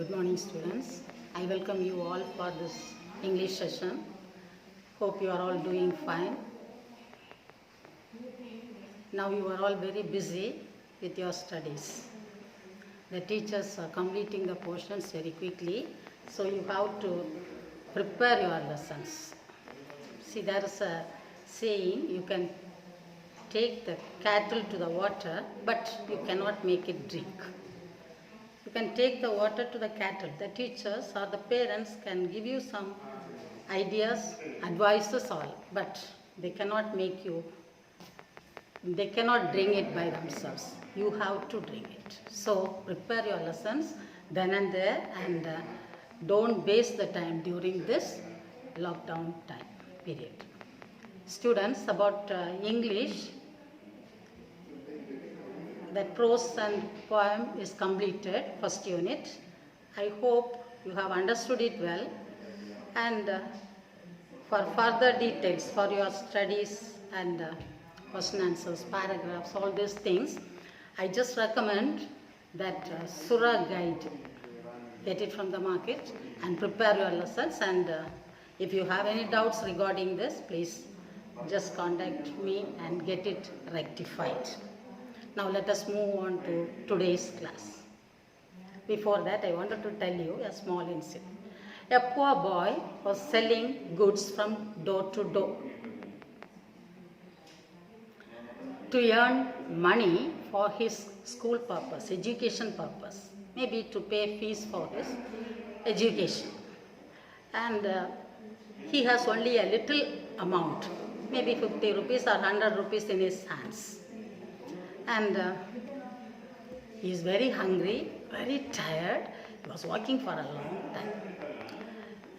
Good morning, students. I welcome you all for this English session. Hope you are all doing fine. Now you are all very busy with your studies. The teachers are completing the portions very quickly, so you have to prepare your lessons. See, there is a saying, you can take the cattle to the water, but you cannot make it drink. You can take the water to the cattle. The teachers or the parents can give you some ideas, advices all, but they cannot make you, they cannot drink it by themselves. You have to drink it. So prepare your lessons then and there, and don't waste the time during this lockdown time period. Students, about English, that prose and poem is completed, first unit. I hope you have understood it well, and for further details for your studies and question answers, paragraphs, all these things, I just recommend that Sura guide. Get it from the market and prepare your lessons, and if you have any doubts regarding this, please just contact me and get it rectified. Now let us move on to today's class. Before that, I wanted to tell you a small incident. A poor boy was selling goods from door to door to earn money for his school purpose, education purpose, maybe to pay fees for his education. And he has only a little amount, maybe 50 rupees or 100 rupees in his hands. And he is very hungry, very tired. He was walking for a long time.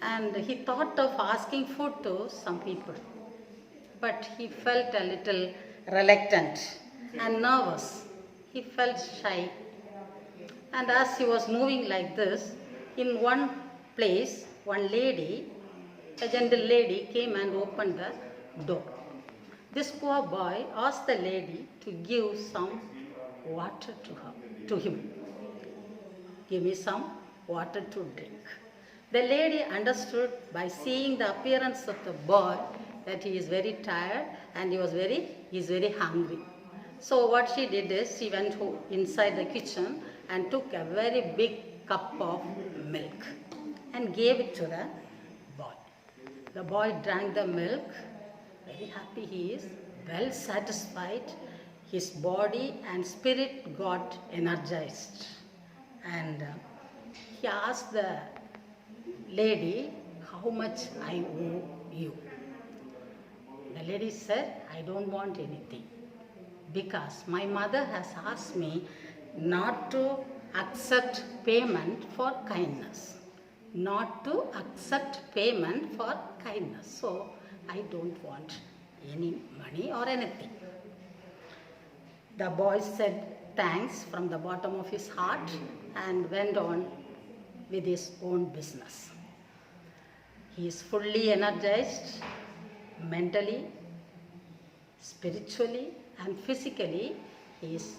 And he thought of asking food to some people. But he felt a little reluctant and nervous. He felt shy. And as he was moving like this, in one place, one lady, a gentle lady, came and opened the door. This poor boy asked the lady to give some water to him. Give me some water to drink. The lady understood by seeing the appearance of the boy that he is very tired and he is very hungry. So what she did is she went inside the kitchen and took a very big cup of milk and gave it to the boy. The boy drank the milk. Very happy he is, well satisfied. His body and spirit got energized. And he asked the lady, how much I owe you? The lady said, I don't want anything, because my mother has asked me not to accept payment for kindness. Not to accept payment for kindness. So I don't want any money or anything. The boy said thanks from the bottom of his heart and went on with his own business. He is fully energized mentally, spiritually and physically. He is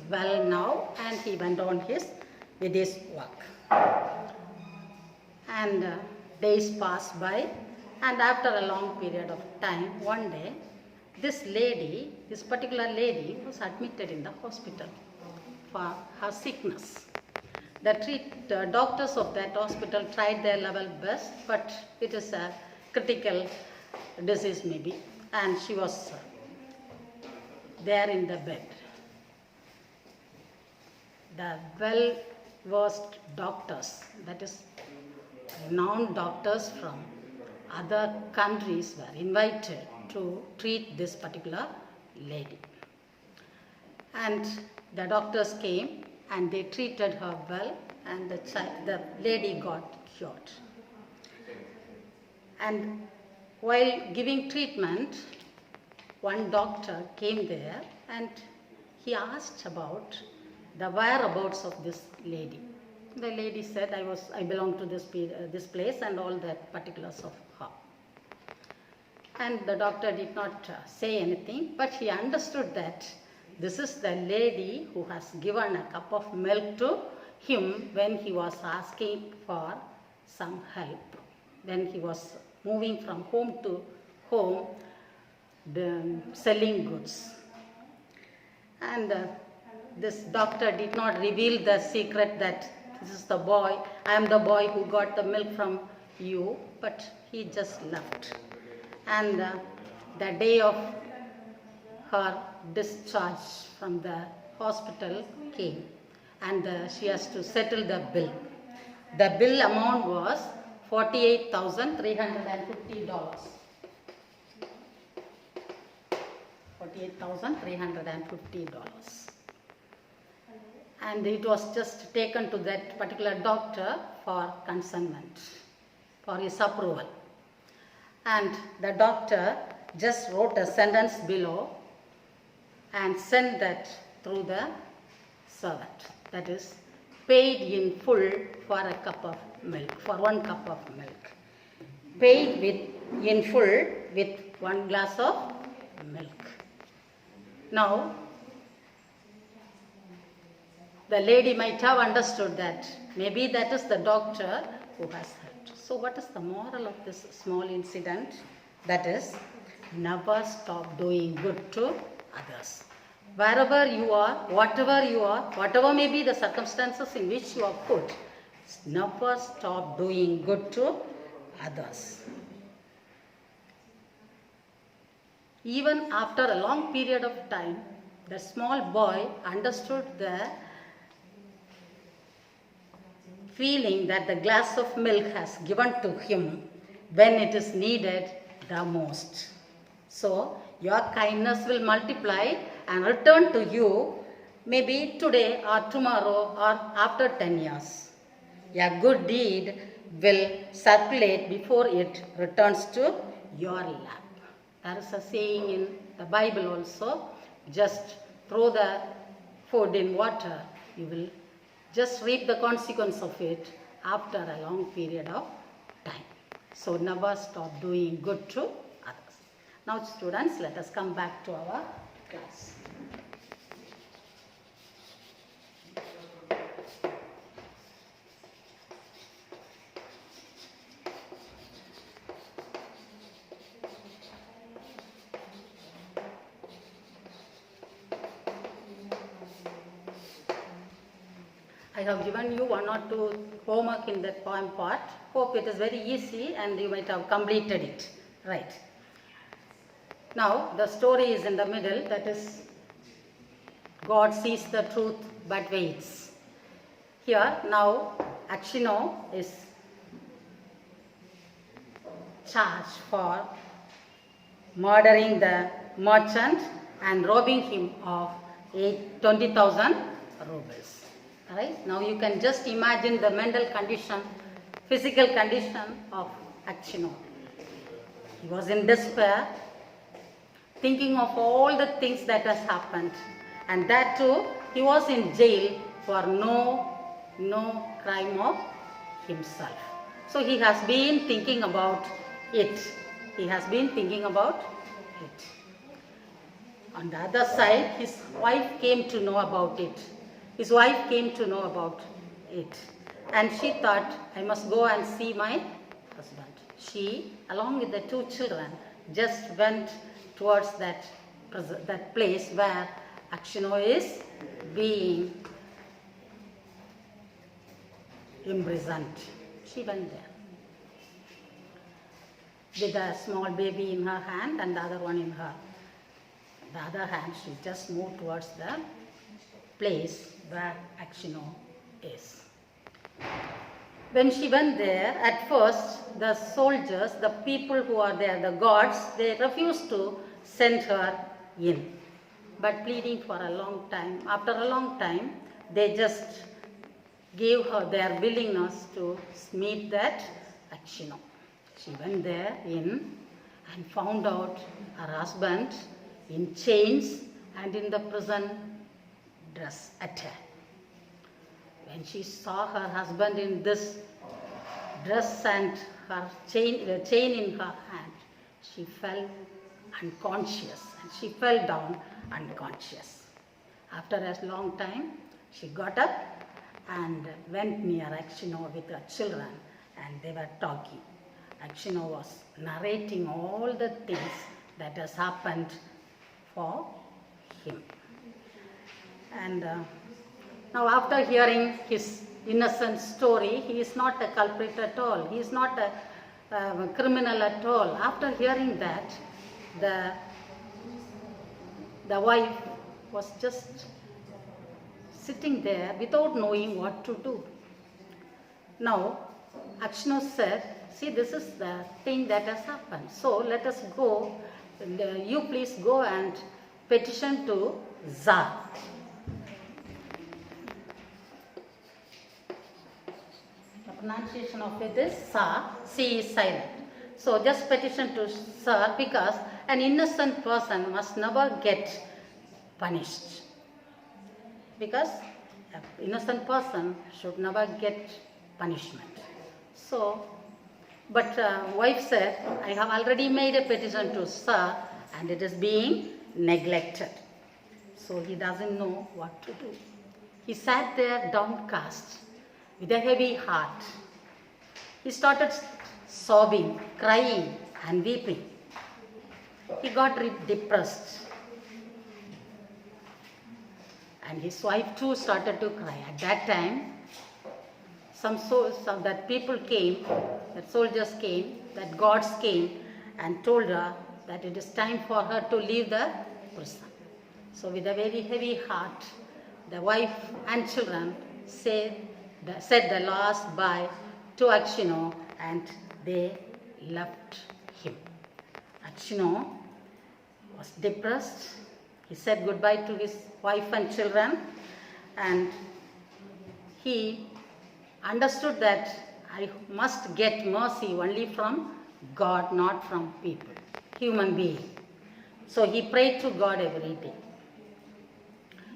well now, and he went on with his work. And days passed by, and after a long period of time, one day, this particular lady was admitted in the hospital for her sickness. The doctors of that hospital tried their level best, but it is a critical disease maybe, and she was there in the bed. The well-versed doctors, that is renowned doctors from other countries, were invited to treat this particular lady. And the doctors came and they treated her well, and the lady got cured. And while giving treatment, one doctor came there and he asked about the whereabouts of this lady. The lady said, I belong to this place and all the particulars of her. And the doctor did not say anything, but he understood that this is the lady who has given a cup of milk to him when he was asking for some help, when he was moving from home to home, selling goods. And this doctor did not reveal the secret that this is the boy, I am the boy who got the milk from you, but he just left. And the day of her discharge from the hospital came, and she has to settle the bill. The bill amount was $48,350. $48,350. And it was just taken to that particular doctor for consent, for his approval. And the doctor just wrote a sentence below and sent that through the servant. That is, paid in full for a cup of milk, for 1 cup of milk. Paid in full with 1 glass of milk. Now, the lady might have understood that maybe that is the doctor who has helped. So what is the moral of this small incident? That is, never stop doing good to others. Wherever you are, whatever may be the circumstances in which you are put, never stop doing good to others. Even after a long period of time, the small boy understood the feeling that the glass of milk has given to him when it is needed the most. So, your kindness will multiply and return to you maybe today or tomorrow or after 10 years. A good deed will circulate before it returns to your lap. There is a saying in the Bible also, just throw the food in water, you will just reap the consequence of it after a long period of time. So never stop doing good to others. Now students, let us come back to our class. I have given you 1 or 2 homework in that poem part. Hope it is very easy and you might have completed it. Right. Now the story is in the middle, that is, God sees the truth but waits. Here now Achinno is charged for murdering the merchant and robbing him of 20,000 rubles. Right? Now you can just imagine the mental condition, physical condition of Achinno. He was in despair, thinking of all the things that has happened, and that too he was in jail for no crime of himself. So he has been thinking about it. He has been thinking about it. On the other side, his wife came to know about it. His wife came to know about it, and she thought, I must go and see my husband. She, along with the 2 children, just went towards that place where Achinno is being imprisoned. She went there with a small baby in her hand and the other one in her. The other hand, she just moved towards the place where Achinno is. When she went there, at first the soldiers, the people who are there, the guards, they refused to send her in. But pleading for a long time, after a long time, they just gave her their willingness to meet that Achinno. She went there in and found out her husband in chains and in the prison dress attire. When she saw her husband in this dress and her chain in her hand, she fell unconscious, and she fell down unconscious. After a long time, she got up and went near Akshino with her children, and they were talking. Akshino was narrating all the things that has happened for him. And now after hearing his innocent story, he is not a culprit at all. He is not a criminal at all. After hearing that, the wife was just sitting there without knowing what to do. Now, Akshino said, see, this is the thing that has happened. So let us go, you please go and petition to Tsar. The pronunciation of it is Tsar, C is silent. So just petition to Tsar, because an innocent person must never get punished. Because an innocent person should never get punishment. So, but wife said, I have already made a petition to Tsar and it is being neglected. So he doesn't know what to do. He sat there downcast with a heavy heart. He started sobbing, crying and weeping. He got depressed. And his wife too started to cry. At that time, some that people came, that soldiers came, that gods came and told her that it is time for her to leave the prison. So with a very heavy heart, the wife and children said the last bye to Akshino and they left him. Akshino was depressed. He said goodbye to his wife and children, and he understood that I must get mercy only from God, not from people, human being. So he prayed to God every day.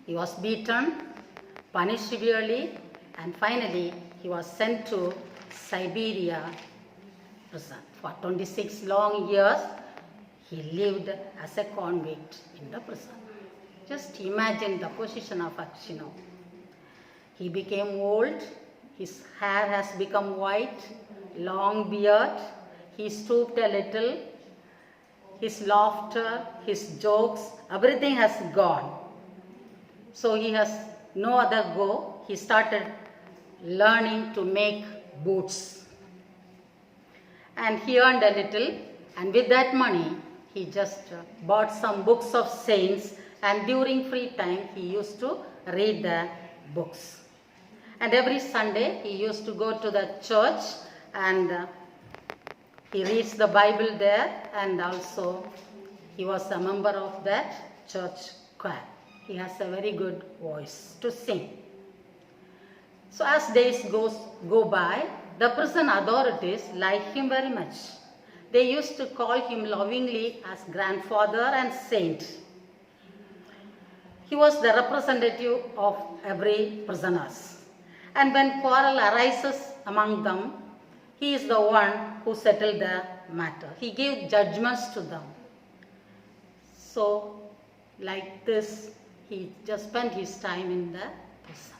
He was beaten, punished severely, and finally he was sent to Siberia prison. For 26 long years, he lived as a convict in the prison. Just imagine the position of Akshino. He became old, his hair has become white, long beard, he stooped a little, his laughter, his jokes, everything has gone. So he has no other go. He started learning to make boots. And he earned a little, and with that money, he just bought some books of saints, and during free time, he used to read the books. And every Sunday, he used to go to the church and he reads the Bible there, and also he was a member of that church choir. He has a very good voice to sing. So as days go by, the prison authorities liked him very much. They used to call him lovingly as grandfather and saint. He was the representative of every prisoners. And when quarrel arises among them, he is the one who settled the matter. He gave judgments to them. So, like this, he just spent his time in the prison.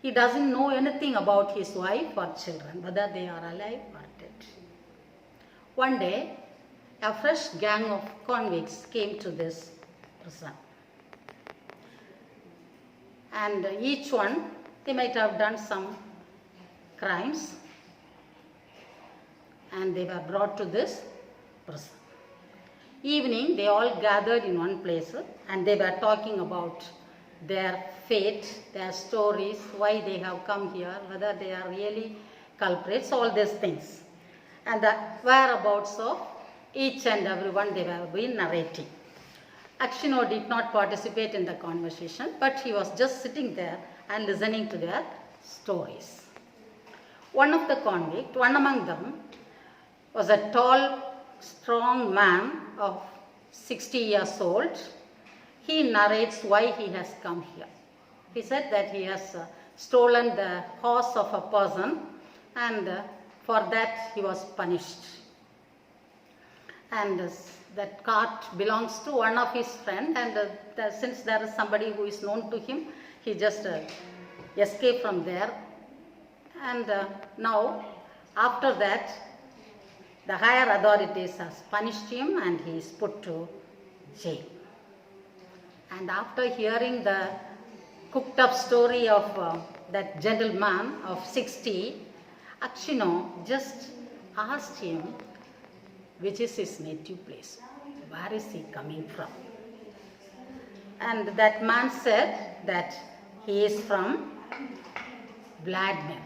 He doesn't know anything about his wife or children, whether they are alive or dead. One day, a fresh gang of convicts came to this prison. And each one, they might have done some crimes, and they were brought to this prison. Evening, they all gathered in one place and they were talking about their fate, their stories, why they have come here, whether they are really culprits, all these things. And the whereabouts of each and everyone they were been narrating. Akshino did not participate in the conversation, but he was just sitting there and listening to their stories. One of the convicts, one among them, was a tall, strong man of 60 years old. He narrates why he has come here. He said that he has stolen the horse of a person, and for that he was punished. And that cart belongs to one of his friends, and since there is somebody who is known to him, he just escape from there. And now, after that, the higher authorities has punished him and he is put to jail. And after hearing the cooked up story of that gentleman of 60, Akshino just asked him which is his native place, where is he coming from. And that man said that he is from Vladimir.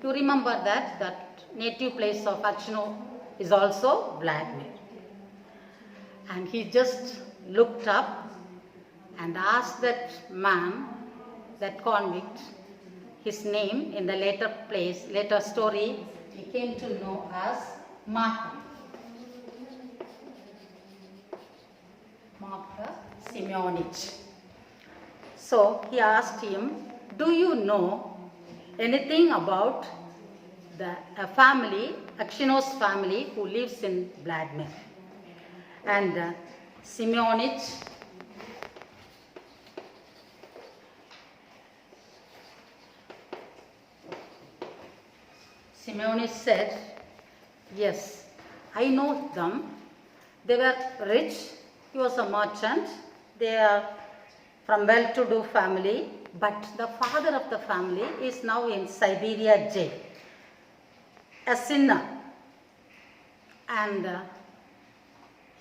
You remember that native place of Akshino is also Vladimir. And he just looked up and asked that man, that convict, his name in the later story, he came to know as Mark Simeonich. So he asked him, do you know anything about a family, Akshino's family, who lives in Vladimir? And Simeonich said, yes, I know them. They were rich. He was a merchant. They are from well-to-do family. But the father of the family is now in Siberia jail, a sinner. And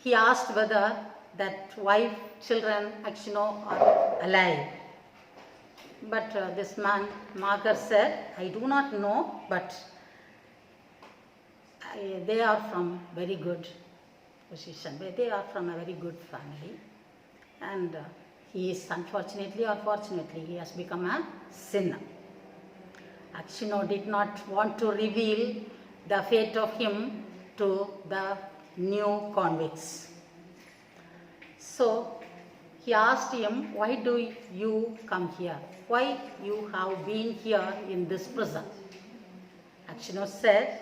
he asked whether that wife, children, Akshino are alive. But this man, Magar, said, I do not know, but they are from very good position. They are from a very good family. And he is, unfortunately or fortunately, he has become a sinner. Akshino did not want to reveal the fate of him to the new convicts. So he asked him, why do you come here? Why you have been here in this prison? Akshino said,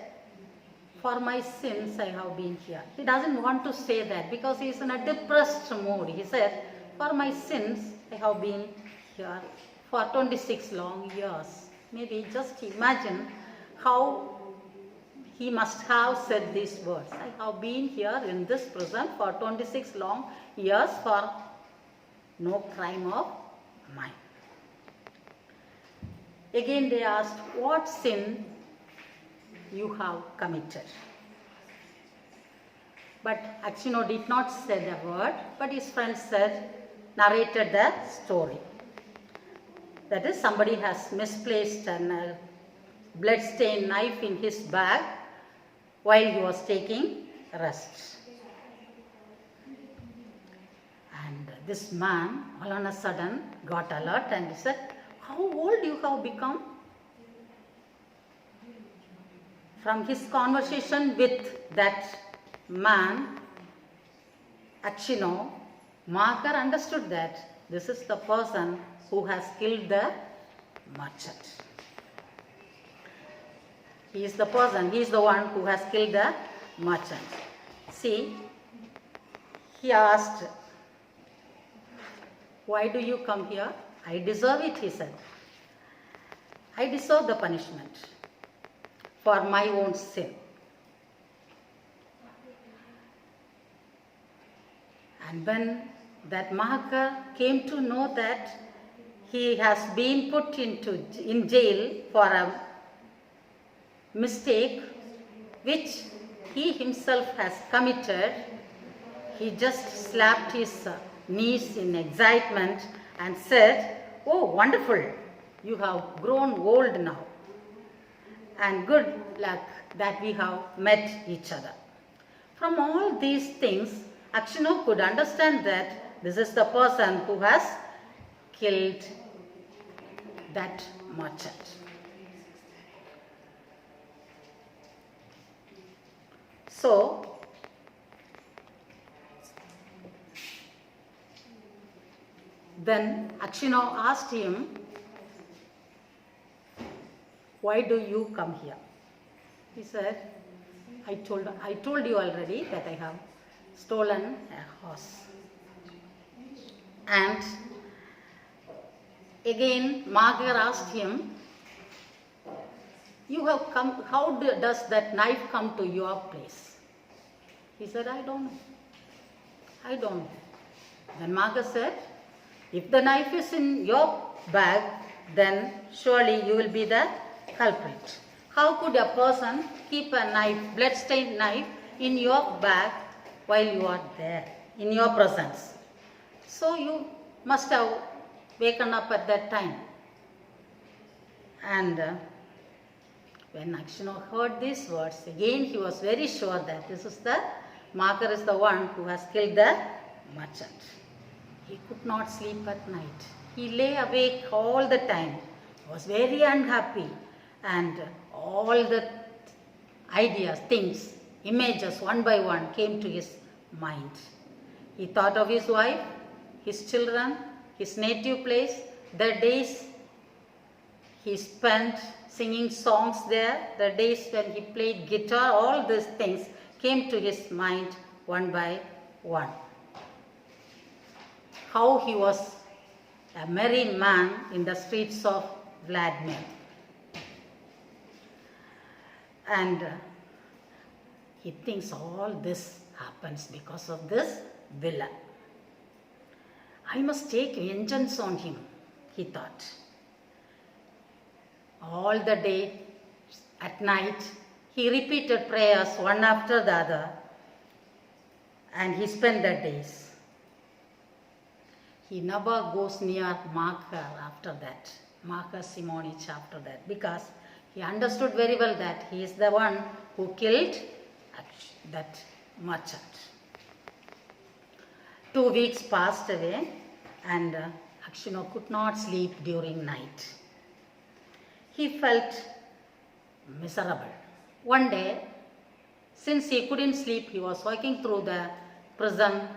for my sins I have been here. He doesn't want to say that because he is in a depressed mood. He said, for my sins I have been here for 26 long years. Maybe just imagine how he must have said these words. I have been here in this prison for 26 long years for no crime of mine. Again they asked, what sin you have committed? But Akshino did not say the word, but his friend narrated the story. That is, somebody has misplaced a blood-stained knife in his bag while he was taking rest. And this man all on a sudden got alert and he said, how old you have become? From his conversation with that man, Akshino, Magar understood that this is the person who has killed the merchant. He is the person, he is the one who has killed the merchant. See, he asked, why do you come here? I deserve it, he said. I deserve the punishment for my own sin. And when that Magar came to know that he has been put in jail for a mistake which he himself has committed, he just slapped his knees in excitement and said, oh, wonderful, you have grown old now. And good luck that we have met each other. From all these things, Akshino could understand that this is the person who has killed that merchant. So, then Akshino asked him, why do you come here? He said, I told you already that I have stolen a horse. And Again, Magar asked him, "You have come, how does that knife come to your place?" He said, "I don't know. I don't know." Then Magar said, "If the knife is in your bag, then surely you will be the culprit. How could a person keep a knife, blood-stained knife, in your bag while you are there, in your presence? So you must have waken up at that time." And when Akshino heard these words, again he was very sure that this is the Magar is the one who has killed the merchant. He could not sleep at night. He lay awake all the time. He was very unhappy, and all the ideas, things, images one by one came to his mind. He thought of his wife, his children, his native place, the days he spent singing songs there, the days when he played guitar, all these things came to his mind one by one. How he was a merry man in the streets of Vladimir. And he thinks all this happens because of this villain. I must take vengeance on him, he thought. All the day, at night, he repeated prayers one after the other, and he spent the days. He never goes near Magar after that, Magar Simonich after that, because he understood very well that he is the one who killed that merchant. 2 weeks passed away, and Akshino could not sleep during night. He felt miserable. One day, since he couldn't sleep, he was walking through the prison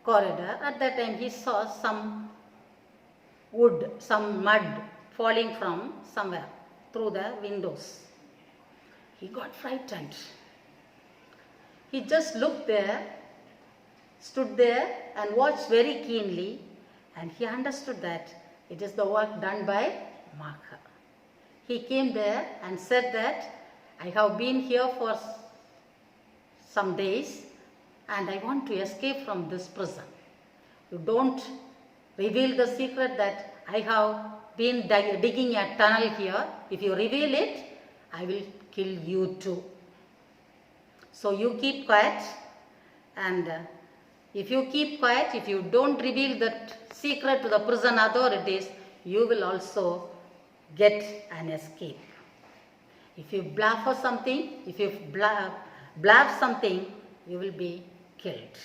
corridor. At that time, he saw some wood, some mud falling from somewhere through the windows. He got frightened. He just looked there, stood there and watched very keenly, and he understood that it is the work done by Magar. He came there and said that, "I have been here for some days and I want to escape from this prison. You don't reveal the secret that I have been digging a tunnel here. If you reveal it, I will kill you too. So you keep quiet, and if you keep quiet, if you don't reveal that secret to the prison authorities, you will also get an escape. If you bluff or something, if you bluff something, you will be killed."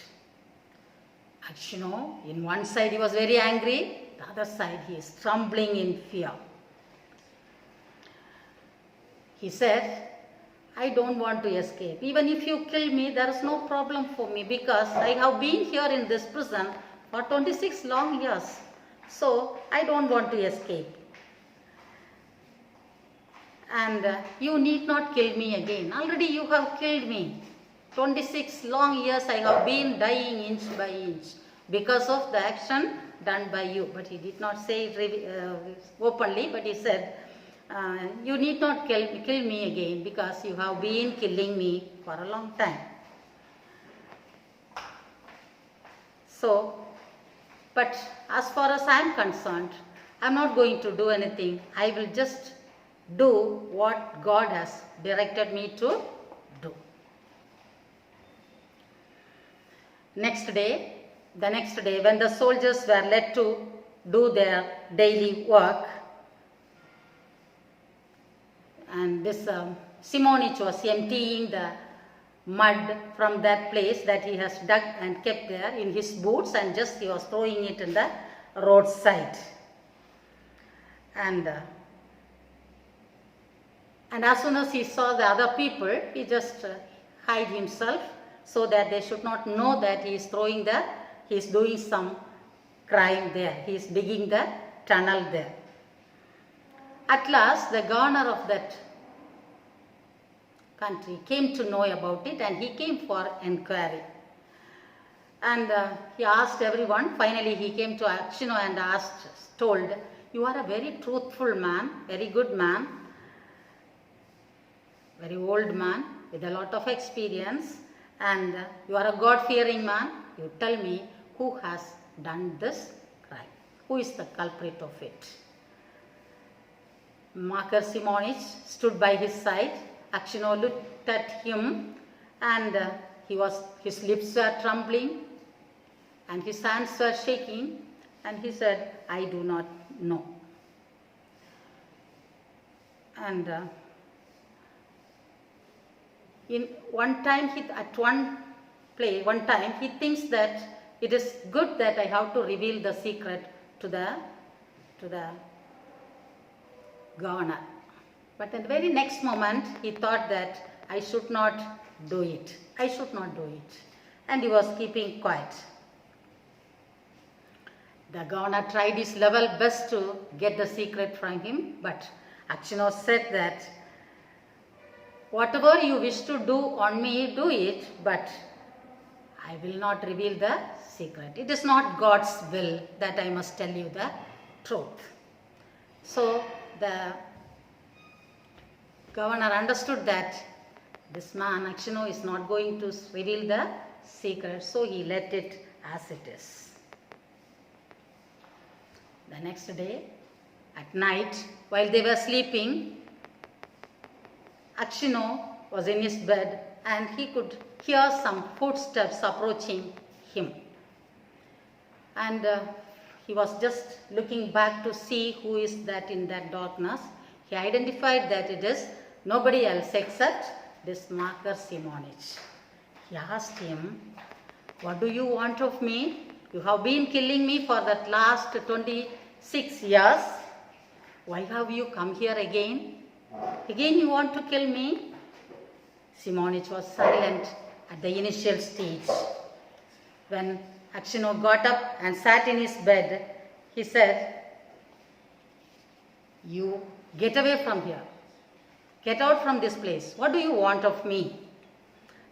Akshino, in one side he was very angry, the other side he is trembling in fear. He said, "I don't want to escape. Even if you kill me, there is no problem for me, because I have been here in this prison for 26 long years. So I don't want to escape. And you need not kill me again. Already you have killed me. 26 long years I have been dying inch by inch because of the action done by you." But he did not say it openly, but he said, "You need not kill me again, because you have been killing me for a long time." So, but as far as I am concerned, I am not going to do anything. I will just do what God has directed me to do. The next day, when the soldiers were led to do their daily work, and this Simonich was emptying the mud from that place that he has dug and kept there in his boots, and just he was throwing it in the roadside. And as soon as he saw the other people, he just hid himself so that they should not know that he is doing some crime there. He is digging the tunnel there. At last, the governor of that country came to know about it, and he came for inquiry. And he asked everyone. Finally, he came to Akshino and told, you are a very truthful man, very good man, very old man with a lot of experience, and you are a God-fearing man. You tell me who has done this crime. Who is the culprit of it? Makar Simonich stood by his side. Akshino looked at him, and his lips were trembling and his hands were shaking, and he said, I do not know. And one time he thinks that it is good that I have to reveal the secret to the governor. But in the very next moment, he thought that I should not do it. I should not do it. And he was keeping quiet. The governor tried his level best to get the secret from him, but Akshino said that whatever you wish to do on me, do it, but I will not reveal the secret. It is not God's will that I must tell you the truth. So the governor understood that this man, Akshino, is not going to reveal the secret, so he let it as it is. The next day, at night, while they were sleeping, Akshino was in his bed and he could hear some footsteps approaching him. And he was just looking back to see who is that in that darkness. He identified that it is nobody else except this Makar Simonich. He asked him, what do you want of me? You have been killing me for that last 26 years. Why have you come here again? Again you want to kill me? Simonich was silent at the initial stage. When Akshino got up and sat in his bed, he said, you get away from here. Get out from this place. What do you want of me?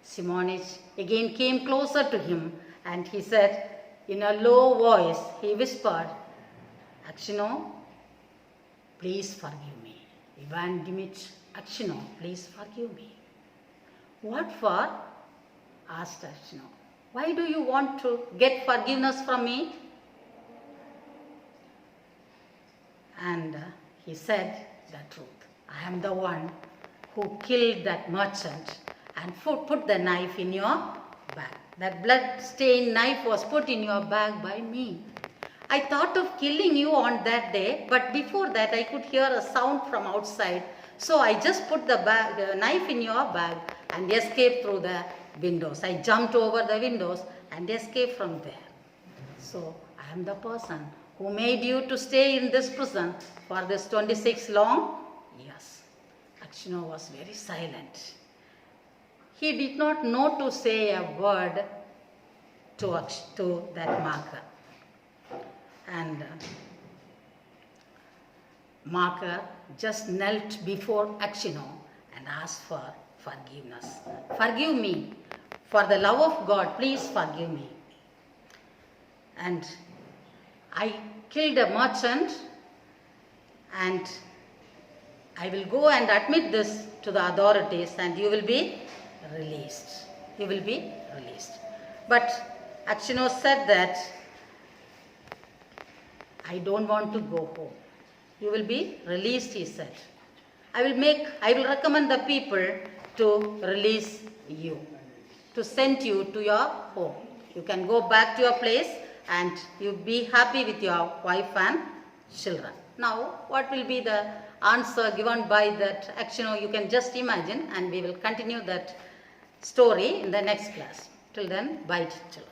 Simonich again came closer to him and he said, in a low voice, he whispered, Akshino, please forgive me. Ivan Dimitrich Akshino, please forgive me. What for? Asked Akshino. Why do you want to get forgiveness from me? And he said the truth. I am the one who killed that merchant and put the knife in your bag. That blood-stained knife was put in your bag by me. I thought of killing you on that day, but before that I could hear a sound from outside. So I just put the knife in your bag and escaped through the windows. I jumped over the windows and escaped from there. So I am the person who made you to stay in this prison for this 26 long years. Akshino was very silent. He did not know to say a word to that Makar. And Makar just knelt before Akshino and asked for forgiveness. Forgive me. For the love of God, please forgive me. And I killed a merchant and I will go and admit this to the authorities and you will be released. You will be released. But Akshino said that I don't want to go home. You will be released, he said. I will recommend the people to release you, to send you to your home. You can go back to your place and you be happy with your wife and children. Now, what will be the answer given by that Akshino? You can just imagine, and we will continue that story in the next class. Till then, bye children.